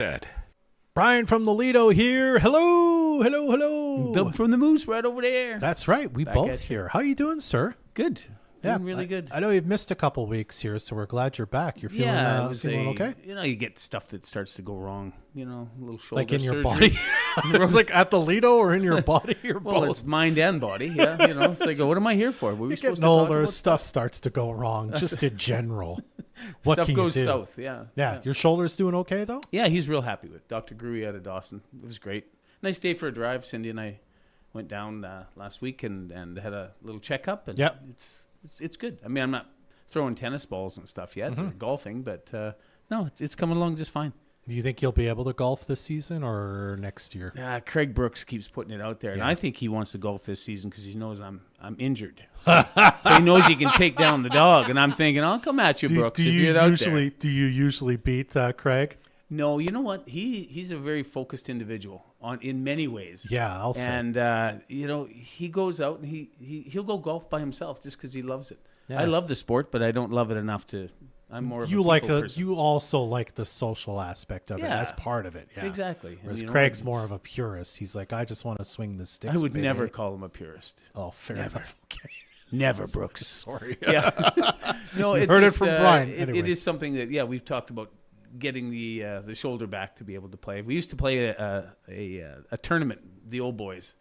Dead. Brian from the Lido here. Hello, hello, hello. Doug from the Moose right over there. That's right. We Back both at you. here. How you doing, sir? Good. Doing really good. I know you've missed a couple weeks here, so we're glad you're back. You're feeling, feeling okay? You know, you get stuff that starts to go wrong. You know, a little shoulder Like in your surgery. body? It's like at the Lido or in your body or Well, both? it's mind and body. Yeah, you know, it's like, what am I here for? Were we You're supposed getting to talk older, about stuff starts to go wrong, just in general. What stuff can goes you do? south. Yeah. Yeah, your shoulder's doing okay, though? Yeah, he's real happy with Dr. Gruey out of Dawson. It was great. Nice day for a drive. Cindy and I went down last week and had a little checkup. And Yep. it's good. I mean, I'm not throwing tennis balls and stuff yet, or golfing, but no, it's coming along just fine. Do you think you'll be able to golf this season or next year? Craig Brooks keeps putting it out there, and Yeah. I think he wants to golf this season because he knows I'm injured. So he knows he can take down the dog, and I'm thinking, I'll come at you, Brooks, if you're out there. Do you usually beat Craig? No, you know what? He's a very focused individual in many ways. Yeah, I'll say. And you know, he goes out and he'll go golf by himself just because he loves it. Yeah. I love the sport, but I don't love it enough to. I'm more of a people person. You also like the social aspect of it. Yeah. That's part of it. Yeah, Exactly. And Whereas you know, Craig's it's- more of a purist. He's like, I just want to swing the sticks. I would baby. never call him a purist. Oh, fair Never. enough. Okay. Never, Brooks. Sorry. Yeah. No, You it's heard it just, from Brian. It Anyway. is something that we've talked about getting the shoulder back to be able to play. We used to play a tournament, the old boys,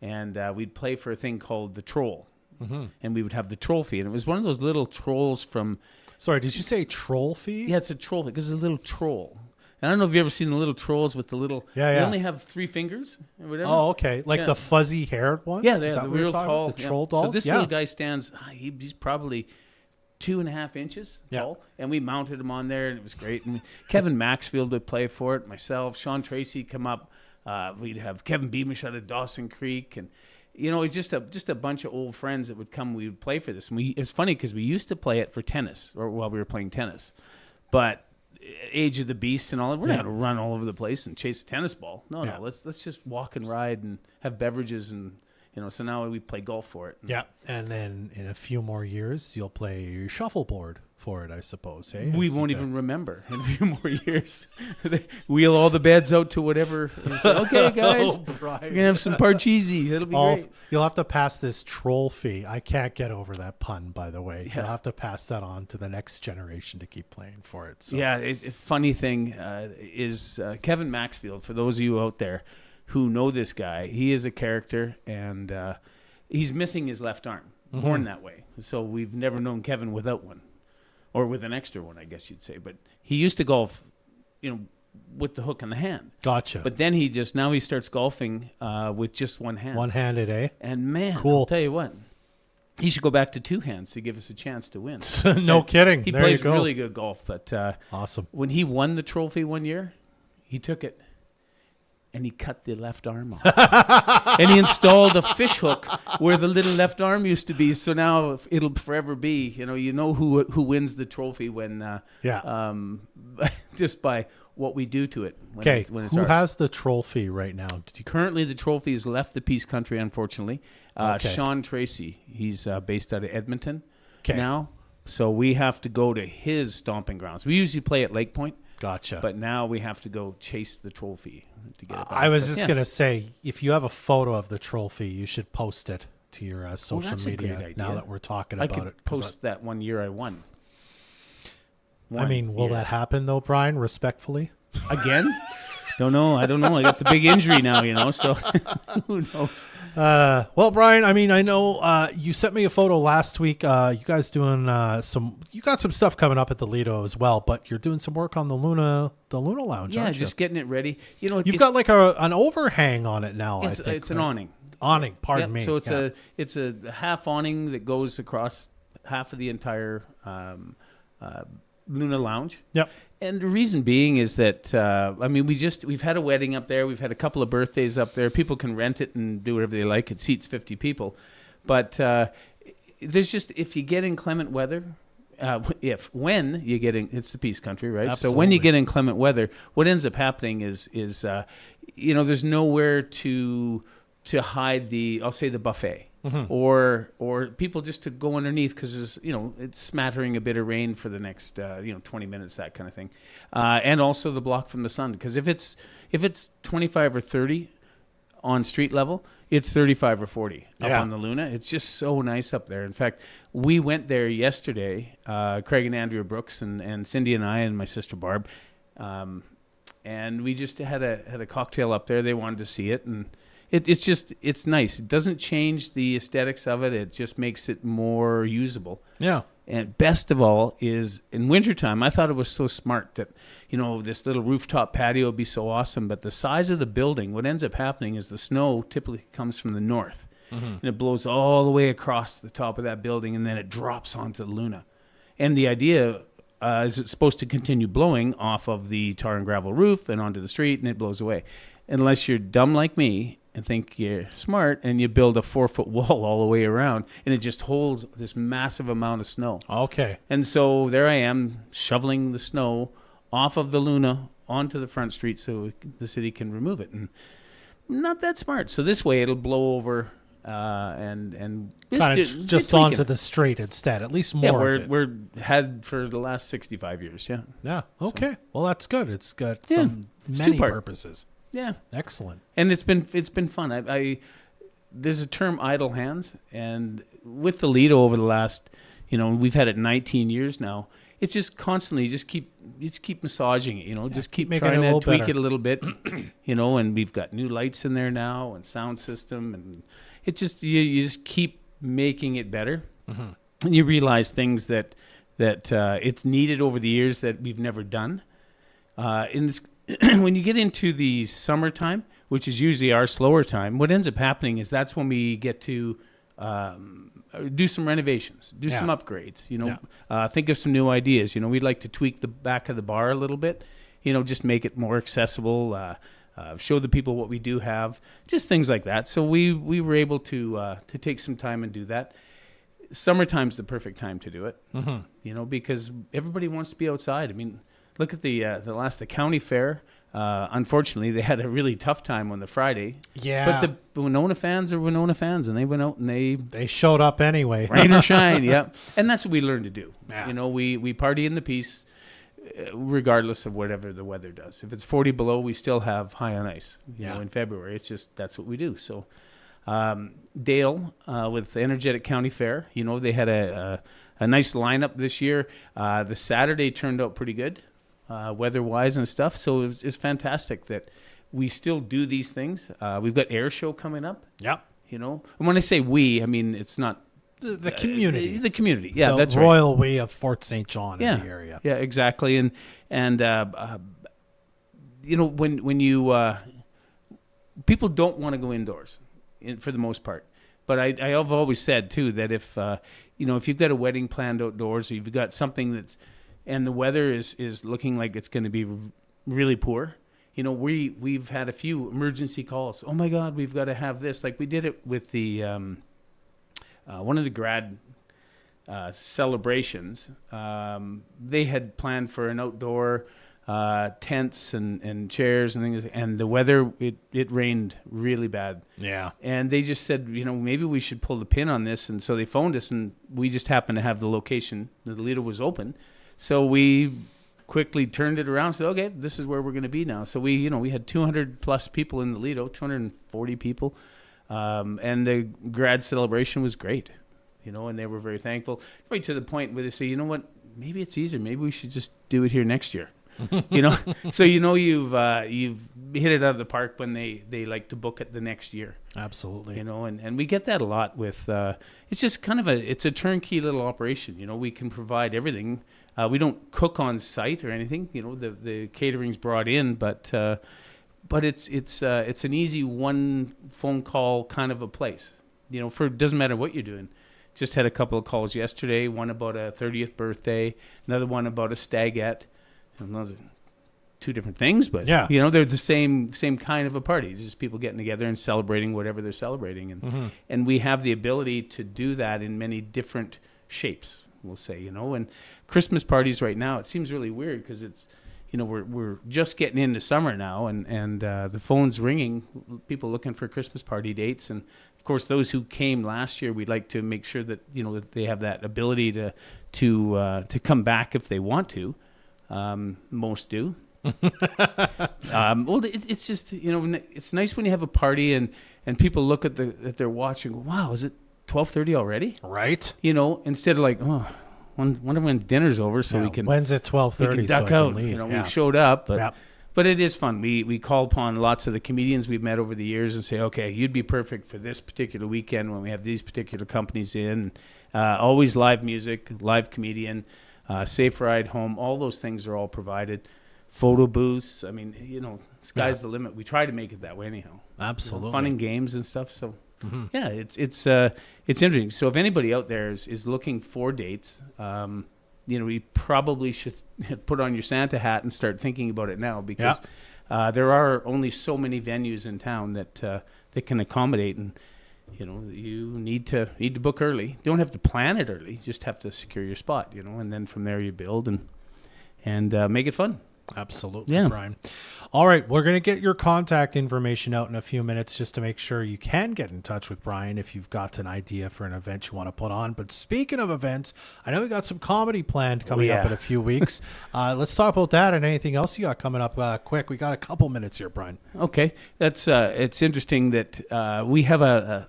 and we'd play for a thing called the Troll, and we would have the trophy, and it was one of those little trolls from. Sorry, did you say troll fee? Yeah, it's a troll because it's a little troll. And I don't know if you've ever seen the little trolls with the little. Yeah, They yeah. only have 3 fingers or whatever. Oh, okay. Like Yeah. the fuzzy-haired ones? Yeah, Is they're that the what you're real talking tall. about? The troll dolls? So this yeah. little guy stands. He's probably 2.5 inches Yeah. tall, and we mounted him on there, and it was great. And Kevin Maxfield would play for it. Myself, Sean Tracy come up. We'd have Kevin Beamish out of Dawson Creek, and you know, it's just a bunch of old friends that would come. We would play for this, and it's funny because we used to play it for tennis, or while we were playing tennis, but. Age of the beast and all that. We're not going to run all over the place and chase a tennis ball. No. Let's just walk and ride and have beverages and so now we play golf for it. Yeah, and then in a few more years, you'll play shuffleboard for it, I suppose. Hey? We won't even remember in a few more years. Wheel all the beds out to whatever. And say, okay, guys, we're going to have some parcheesi. It'll be great. You'll have to pass this troll fee. I can't get over that pun, by the way. Yeah. You'll have to pass that on to the next generation to keep playing for it. So. Yeah, funny thing is Kevin Maxfield, for those of you out there who know this guy, he is a character, and he's missing his left arm, born that way. So we've never known Kevin without one, or with an extra one, I guess you'd say. But he used to golf, with the hook in the hand. Gotcha. But then he starts golfing with just one hand. One-handed, eh? And man, Cool. I'll tell you what, he should go back to 2 hands to give us a chance to win. No kidding. He there plays you go. really good golf, but Awesome. when he won the trophy one year, he took it and he cut the left arm off. And he installed a fish hook where the little left arm used to be. So now it'll forever be, who wins the trophy when, just by what we do to it. Okay, when it's who ours. has the trophy right now? Currently, the trophy has left the Peace Country, unfortunately. Okay. Sean Tracy, he's based out of Edmonton 'Kay. now. So we have to go to his stomping grounds. We usually play at Lake Point. Gotcha. But now we have to go chase the trophy to get it back. I was But, just going to say, if you have a photo of the trophy, you should post it to your social that's a media great idea. now that we're talking I about could it. 'cause post that one year I won. I mean, will that happen, though, Brian, respectfully? Again? Don't know. I don't know. I got the big injury now, so who knows? Well, Brian, I mean, I know you sent me a photo last week. You guys doing you got some stuff coming up at the Lido as well, but you're doing some work on the Luna Lounge, Yeah, aren't you? just getting it ready. You've got like an overhang on it now, I think. It's an awning. Awning, pardon me. So it's a half awning that goes across half of the entire Luna Lounge. Yep. And the reason being is that we've had a wedding up there, we've had a couple of birthdays up there. People can rent it and do whatever they like. It seats 50 people, but there's just, if you get inclement weather, when you get in, it's the Peace Country, right? Absolutely. So when you get inclement weather, what ends up happening is there's nowhere to hide the, I'll say, the buffet. or people just to go underneath because it's smattering a bit of rain for the next 20 minutes, that kind of thing, and also the block from the sun, because if it's 25 or 30 on street level, it's 35 or 40 up on the Luna. It's just so nice up there. In fact, we went there yesterday, Craig and Andrea Brooks and Cindy and I and my sister Barb, and we just had a cocktail up there. They wanted to see it, and it's nice. It doesn't change the aesthetics of it. It just makes it more usable. Yeah. And best of all is in wintertime, I thought it was so smart that, this little rooftop patio would be so awesome. But the size of the building, what ends up happening is the snow typically comes from the north. And it blows all the way across the top of that building, and then it drops onto the Luna. And the idea is it's supposed to continue blowing off of the tar and gravel roof and onto the street, and it blows away. Unless you're dumb like me and think you're smart and you build a 4-foot wall all the way around, and it just holds this massive amount of snow. Okay. And so there I am shoveling the snow off of the Luna onto the front street so the city can remove it. And not that smart. So this way it'll blow over and kind of just onto the street instead, at least more of it. We're had for the last 65 years, yeah. Yeah, okay. So, well, that's good. It's got it's many purposes. Yeah. Excellent. And it's been fun. I there's a term idle hands, and with the Lido over the last, we've had it 19 years now. It's just constantly just keep massaging it, just keep trying to tweak it a little bit, and we've got new lights in there now and sound system, and it just you just keep making it better. And you realize things that it's needed over the years that we've never done. When you get into the summertime, which is usually our slower time, what ends up happening is that's when we get to do some renovations, do some upgrades, think of some new ideas. We'd like to tweak the back of the bar a little bit, just make it more accessible, show the people what we do have, just things like that. So we were able to take some time and do that. Summertime's the perfect time to do it, because everybody wants to be outside. I mean, look at the county fair. Unfortunately, they had a really tough time on the Friday. Yeah. But the Winona fans are Winona fans, and they went out and they showed up anyway. Rain or shine, yeah. And that's what we learned to do. Yeah. We party in the peace, regardless of whatever the weather does. If it's 40 below, we still have high on ice. In February, it's just that's what we do. So, Dale with the Energetic County Fair, they had a nice lineup this year. The Saturday turned out pretty good. Weather-wise and stuff, so it's fantastic that we still do these things. We've got Air Show coming up. Yeah, and when I say we, I mean it's not the community. The community, yeah, the that's royal right. we of Fort St. John in the area. Yeah, exactly. And when you people don't want to go indoors, for the most part. But I have always said too that if you've got a wedding planned outdoors, or you've got something that's and the weather is looking like it's going to be really poor. We've had a few emergency calls. Oh my God, we've got to have this. Like we did it with the one of the grad celebrations. They had planned for an outdoor tents and chairs and things, and the weather it rained really bad. Yeah, and they just said, maybe we should pull the pin on this, and so they phoned us, and we just happened to have the location. The Lido was open. So we quickly turned it around and said, okay, this is where we're going to be now. So we had 200 plus people in the Lido, 240 people. And the grad celebration was great, and they were very thankful. Right to the point where they say, what, maybe it's easier. Maybe we should just do it here next year. So you've hit it out of the park when they like to book it the next year. Absolutely. And we get that a lot with, it's just kind of it's a turnkey little operation. We can provide everything. We don't cook on site or anything. The catering's brought in, but it's an easy one phone call kind of a place. It doesn't matter what you're doing. Just had a couple of calls yesterday. One about a 30th birthday, another one about a stagette. And those are two different things, but they're the same kind of a party. It's just people getting together and celebrating whatever they're celebrating, and we have the ability to do that in many different shapes. We'll say, and Christmas parties right now, it seems really weird because it's, we're just getting into summer now, and the phone's ringing, people looking for Christmas party dates, and of course those who came last year, we'd like to make sure that that they have that ability to come back if they want to. Most do. Well, it's just it's nice when you have a party and people look at their watch and go, wow, is it 12:30 already? Right. Instead of like, oh, wonder when dinner's over so we can. When's it 12:30? Duck so out. leave. We showed up, but Yeah. but it is fun. We call upon lots of the comedians we've met over the years and say, okay, you'd be perfect for this particular weekend when we have these particular companies in. Always live music, live comedian, safe ride home. All those things are all provided. Photo booths. I mean, sky's the limit. We try to make it that way anyhow. Absolutely. Fun and games and stuff. So yeah, it's interesting. So if anybody out there is looking for dates, you probably should put on your Santa hat and start thinking about it now, because there are only so many venues in town that can accommodate, and you need to book early. You don't have to plan it early; you just have to secure your spot, and then from there you build and make it fun. Absolutely, Yeah. Brian. All right, we're going to get your contact information out in a few minutes just to make sure you can get in touch with Brian if you've got an idea for an event you want to put on. But speaking of events, I know we got some comedy planned coming up in a few weeks. Let's talk about that and anything else you got coming up quick. We got a couple minutes here, Brian. Okay, that's it's interesting that we have an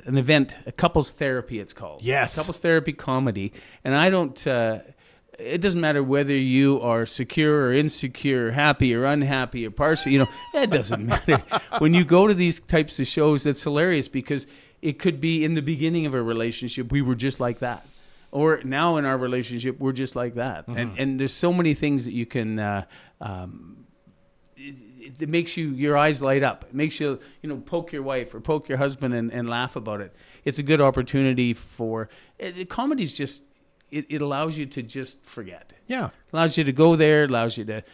event, a couples therapy. It's called couples therapy comedy, and I don't. It doesn't matter whether you are secure or insecure, happy or unhappy or partial, it doesn't matter. When you go to these types of shows, it's hilarious because it could be in the beginning of a relationship, we were just like that. Or now in our relationship, we're just like that. Mm-hmm. And there's so many things that you can, it makes your eyes light up. It makes you, poke your wife or poke your husband and laugh about it. It's a good opportunity for, comedy's just, it allows you to just forget. Yeah. It allows you to go there, allows you to,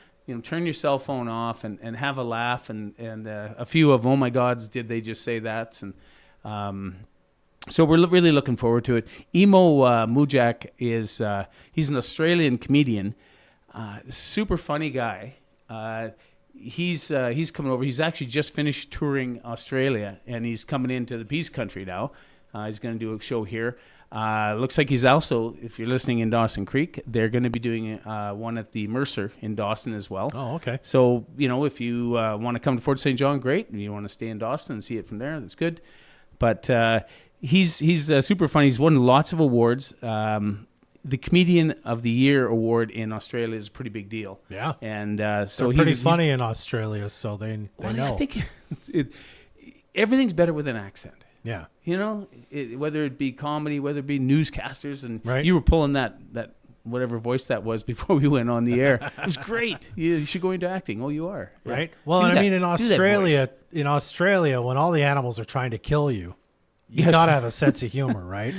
turn your cell phone off and have a laugh and a few of, oh my gods, did they just say that? And so we're really looking forward to it. Emo Mujak is, he's an Australian comedian, super funny guy. He's coming over. He's actually just finished touring Australia and he's coming into the Peace Country now. He's going to do a show here. Looks like he's also, if you're listening in Dawson Creek, they're going to be doing one at the Mercer in Dawson as well. Oh, okay. So, if you want to come to Fort St. John, great. If you want to stay in Dawson and see it from there, that's good. But he's super funny. He's won lots of awards. The Comedian of the Year award in Australia is a pretty big deal. Yeah. And so they're pretty funny in Australia, so they know. I think everything's better with an accent. Yeah. Whether it be comedy, whether it be newscasters, and right. You were pulling that whatever voice that was before we went on the air. It was great. You should go into acting. Oh, you are. Yeah. Right. Well, in Australia, when all the animals are trying to kill you, you got to have a sense of humor, right?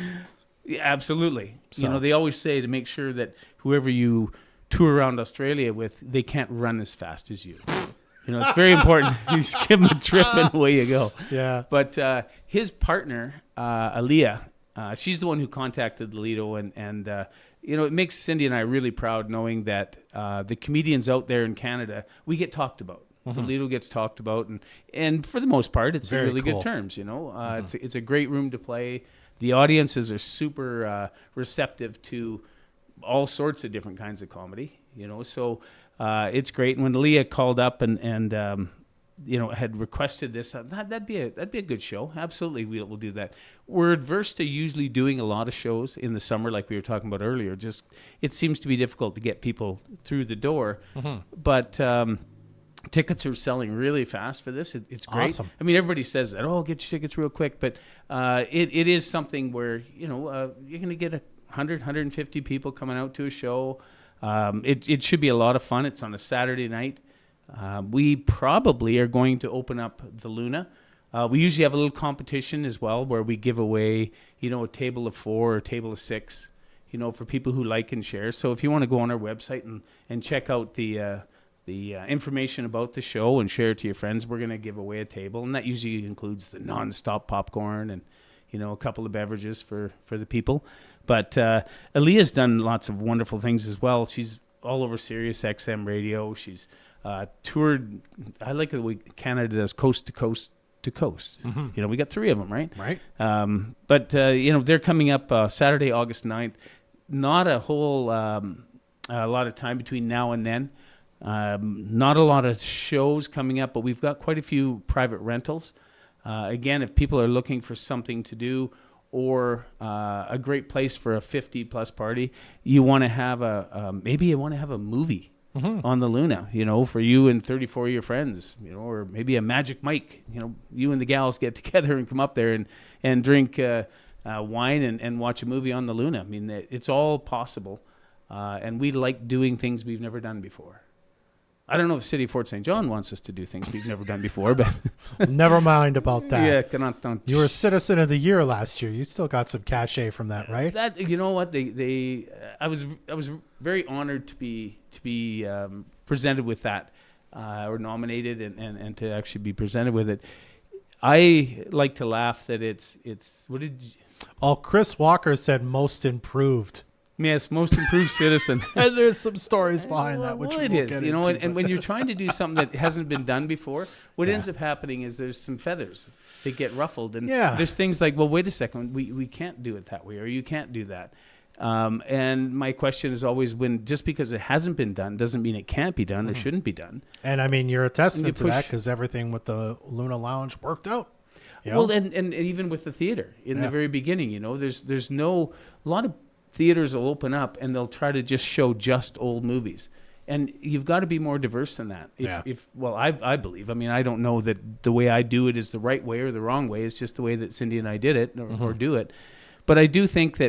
Yeah, absolutely. So. They always say to make sure that whoever you tour around Australia with, they can't run as fast as you. It's very important. You just give them a trip and away you go. Yeah. But his partner, Aaliyah, she's the one who contacted the Lido. And it makes Cindy and I really proud knowing that the comedians out there in Canada, we get talked about. Mm-hmm. The Lido gets talked about. And for the most part, it's very really cool. good terms. It's a great room to play. The audiences are super receptive to all sorts of different kinds of comedy, so... it's great. And when Leah called up and had requested this, that'd be a good show. Absolutely, we'll do that. We're adverse to usually doing a lot of shows in the summer, like we were talking about earlier. Just it seems to be difficult to get people through the door. Mm-hmm. But tickets are selling really fast for this. It's great. Awesome. I mean, everybody says that. Oh, get your tickets real quick. But it is something where you're going to get 100, 150 people coming out to a show. It should be a lot of fun. It's on a Saturday night. We probably are going to open up the Luna. We usually have a little competition as well where we give away, a table of 4 or a table of 6, for people who like and share. So if you want to go on our website and check out the information about the show and share it to your friends, we're going to give away a table. And that usually includes the nonstop popcorn and, a couple of beverages for the people. But Aaliyah's done lots of wonderful things as well. She's all over Sirius XM radio. She's toured. I like the way Canada does coast to coast to coast. Mm-hmm. We got 3 of them, right? Right. But they're coming up Saturday, August 9th. Not a whole a lot of time between now and then. Not a lot of shows coming up, but we've got quite a few private rentals. Again, if people are looking for something to do or a great place for a 50-plus party, you want to have maybe you want to have a movie on the Luna, for you and 34 of your friends, or maybe a Magic Mike, you and the gals get together and come up there and drink wine and watch a movie on the Luna. I mean, it's all possible. And we like doing things we've never done before. I don't know if the city of Fort St. John wants us to do things we've never done before, but never mind about that. Yeah, you were Citizen of the Year last year. You still got some cachet from that, right? That you know what I was very honored to be presented with that, or nominated and to actually be presented with it. I like to laugh that it's what did you, Oh, Chris Walker said most improved. Yes, most improved citizen. And there's some stories behind that, which well, we'll it is, get into, and when you're trying to do something that hasn't been done before, what ends up happening is there's some feathers that get ruffled, and there's things like, well, wait a second, we can't do it that way, or you can't do that. And my question is always, when just because it hasn't been done doesn't mean it can't be done or shouldn't be done. And I mean, you're a testament to that because everything with the Luna Lounge worked out. Well, and even with the theater in the very beginning, there's a lot of theaters will open up and they'll try to just show just old movies. And you've got to be more diverse than that. I believe, I don't know that the way I do it is the right way or the wrong way. It's just the way that Cindy and I did it or do it. But I do think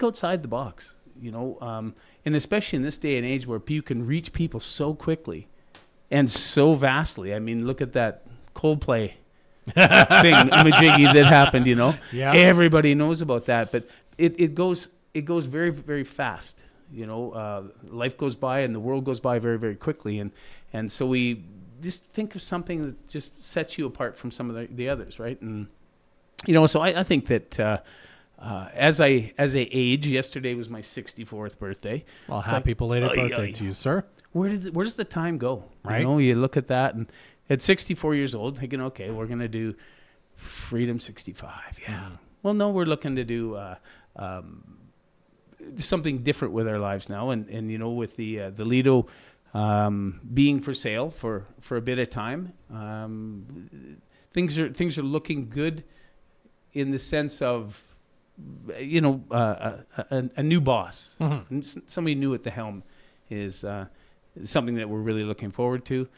outside the box, and especially in this day and age where you can reach people so quickly and so vastly. I mean, look at that Coldplay thing, Majiggy, that happened, Everybody knows about that, but it goes very, very fast. Life goes by and the world goes by very, very quickly. And so we just think of something that just sets you apart from some of the others, right? And, so I think that as I age, yesterday was my 64th birthday. Well, happy belated birthday to you, sir. Where does the time go? Right. You look at that, and at 64 years old, thinking, okay, we're going to do Freedom 65. Yeah. Well, no, we're looking to do something different with our lives now, and with the Lido being for sale for a bit of time, things are looking good in the sense of a new boss, somebody new at the helm is something that we're really looking forward to.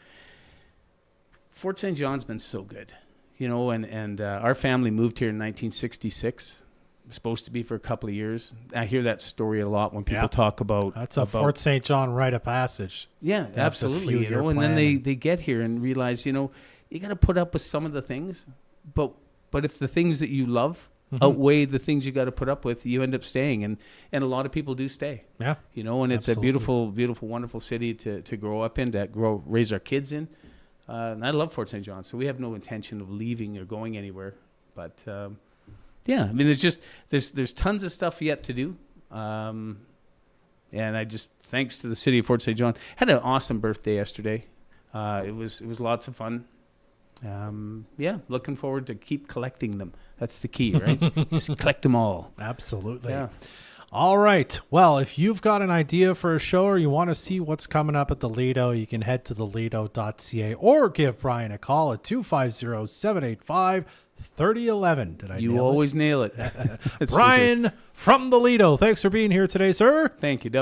Fort St. John's been so good, and our family moved here in 1966. Supposed to be for a couple of years. I hear that story a lot when people talk about that's a Fort St. John rite of passage. Yeah, absolutely. And then they get here and realize, you got to put up with some of the things, but if the things that you love outweigh the things you got to put up with, you end up staying, and a lot of people do stay. Yeah, and it's a beautiful, beautiful, wonderful city to grow up in, raise our kids in. And I love Fort St. John, so we have no intention of leaving or going anywhere, but. There's tons of stuff yet to do. And I just, thanks to the city of Fort St. John, had an awesome birthday yesterday. It was lots of fun. Looking forward to keep collecting them. That's the key, right? Just collect them all. Absolutely. Yeah. All right. Well, if you've got an idea for a show or you want to see what's coming up at the Lido, you can head to thelido.ca or give Brian a call at 250-785-3011. Did I You nail always nail it. Brian from the Lido, thanks for being here today, sir. Thank you.